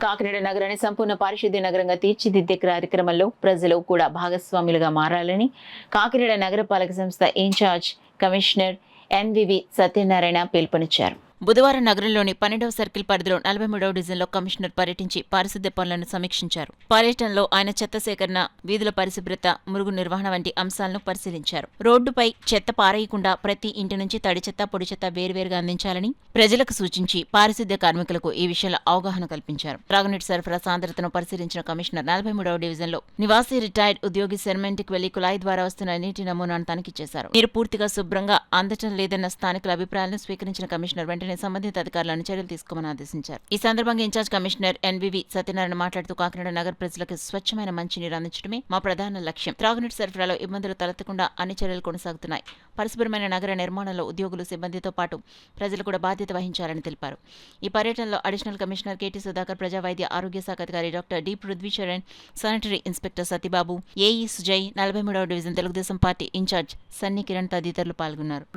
కాకినాడ నగరాన్ని సంపూర్ణ పారిశుద్ధ్య నగరంగా తీర్చిదిద్దే కార్యక్రమంలో ప్రజలు కూడా భాగస్వాములుగా మారాలని కాకినాడ నగరపాలక సంస్థ ఇన్ఛార్జ్ కమిషనర్ ఎన్వివి సత్యనారాయణ పిలుపునిచ్చారు. బుధవారం నగరంలోని 12వ సర్కిల్ పరిధిలో 43వ డివిజన్లో కమిషనర్ పర్యటించి పారిశుద్ధ్య పనులను సమీక్షించారు. పర్యటనలో ఆయన చెత్త సేకరణ, వీధుల పరిశుభ్రత, మురుగు నిర్వహణ వంటి అంశాలను పరిశీలించారు. రోడ్డుపై చెత్త పారేయకుండా ప్రతి ఇంటి నుంచి తడి చెత్త, పొడి చెత్త వేర్వేరుగా అందించాలని ప్రజలకు సూచించి పారిశుద్ధ్య కార్మికులకు ఈ విషయంలో అవగాహన కల్పించారు. త్రాగునీటి సరఫరా సాంద్రతను పరిశీలించిన కమిషనర్ 43వ డివిజన్లో నివాసీ రిటైర్డ్ ఉద్యోగి సెర్మెంట్కి వెళ్లి కుళాయి ద్వారా వస్తున్న నీటి నమూనాను తనిఖీ చేశారు. నీరు పూర్తిగా శుభ్రంగా అందటం లేదన్న స్థానికుల అభిప్రాయాలను స్వీకరించిన కమిషనర్ వెంటనే సంబంధిత అధికారులను చర్యలు తీసుకోమని ఆదేశించారు. ఈ సందర్భంగా ఇన్ఛార్జ్ కమిషనర్ ఎన్వివి సత్యనారాయణ మాట్లాడుతూ కాకినాడ నగర ప్రజలకు స్వచ్ఛమైన మంచినీరు అందించడమే మా ప్రధాన లక్ష్యం. త్రాగునీటి సరఫరాలో ఇబ్బందులు తలెత్తకుండా అన్ని చర్యలు కొనసాగుతున్నాయి. పరిశుభ్రమైన నగర నిర్మాణంలో ఉద్యోగులు, సిబ్బందితో పాటు ప్రజలు కూడా బాధ్యత వహించాలని తెలిపారు. ఈ పర్యటనలో అడిషనల్ కమిషనర్ కెటి సుధాకర్, ప్రజా వైద్య ఆరోగ్య శాఖ అధికారి doctor D Prithvicharan, sanitary inspector Satibabu, AE Sujay, 43వ division Telugu Desam party incharge Sunny Kiran తదితరులు పాల్గొన్నారు.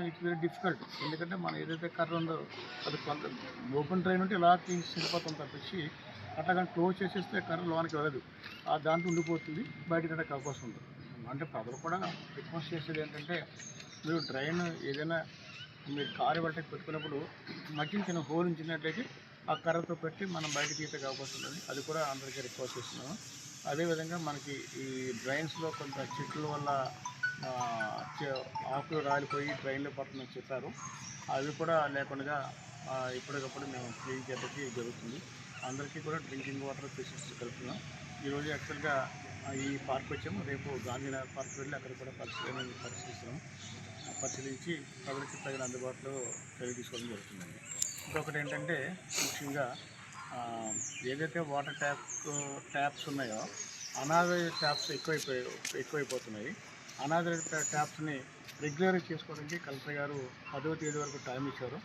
It's very difficult. ఎందుకంటే మనం ఏదైతే కర్ర ఉందో అది కొంత ఓపెన్ డ్రైన్ ఉంటే ఇలా తీసి వెళ్ళిపోతుంది తప్పించి అట్లా క్లోజ్ చేసేస్తే కర్ర లోనికి వెళ్ళదు, దాంట్లో ఉండిపోతుంది, బయటకు అవకాశం ఉంటుంది. అంటే ప్రజలు కూడా రిక్వెస్ట్ చేసేది ఏంటంటే మీరు డ్రైన్ ఏదైనా మీరు కారు బయటకు పెట్టుకున్నప్పుడు మధ్యన చిన్న హోల్ ఉంచినట్లయితే ఆ కర్రతో పెట్టి మనం బయటకు తీసే అవకాశం ఉంటుంది. అది కూడా అందరికీ రిక్వెస్ట్ చేస్తున్నాము. అదేవిధంగా మనకి ఈ డ్రైన్స్లో కొంత చెట్ల వల్ల ఆకులు రాలిపోయి ట్రైన్లో పడుతుందని చెప్పారు. అవి కూడా లేకుండా ఎప్పటికప్పుడు మేము క్లీన్ చేయడానికి జరుగుతుంది. అందరికీ కూడా డ్రింకింగ్ వాటర్ ఫెసిలిటీస్ కలుపుతున్నాం. ఈరోజు యాక్చువల్గా ఈ పార్క్ వచ్చాము, రేపు గాంధీనగర్ పార్క్ వెళ్ళి అక్కడ కూడా పరిశీలిస్తున్నాం. పరిశీలించి ప్రజలకి తగిన అందుబాటులో చర్య తీసుకోవడం జరుగుతుందండి. ఇంకొకటి ఏంటంటే ముఖ్యంగా ఏదైతే వాటర్ ట్యాప్స్ ఉన్నాయో అనాథరైజ్ ట్యాప్స్ ఎక్కువైపోతున్నాయి. అనాథరైజ్ ట్యాప్స్ని రెగ్యులర్ చేసుకోవడానికి కలెక్టర్ గారు 10వ తేదీ వరకు టైం ఇచ్చారు.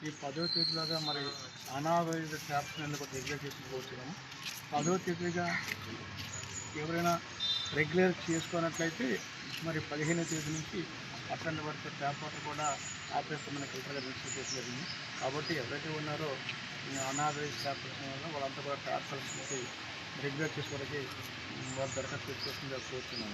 ఈ 10వ తేదీలాగా మరి అనాథరైజ్ ట్యాప్స్ని ఎందుకు రెగ్యులర్ చేసుకోవచ్చున్నాము. 10వ తేదీగా ఎవరైనా రెగ్యులర్ చేసుకున్నట్లయితే మరి 15వ తేదీ నుంచి అట్లాంటి వరకు ట్యాప్ వాటర్ కూడా ఆపేస్తామని కలెక్టర్ గారు ఇన్స్ట్రక్ట్ చేసి జరిగింది. కాబట్టి ఎవరైతే ఉన్నారో అనాథరైజ్ ట్యాప్ వాళ్ళంతా కూడా ట్యాప్ పరిస్థితి రెగ్యులర్ చేసుకోవడానికి వారు దరఖాస్తు చేసుకోవాల్సిందిగా కోరుతున్నాను.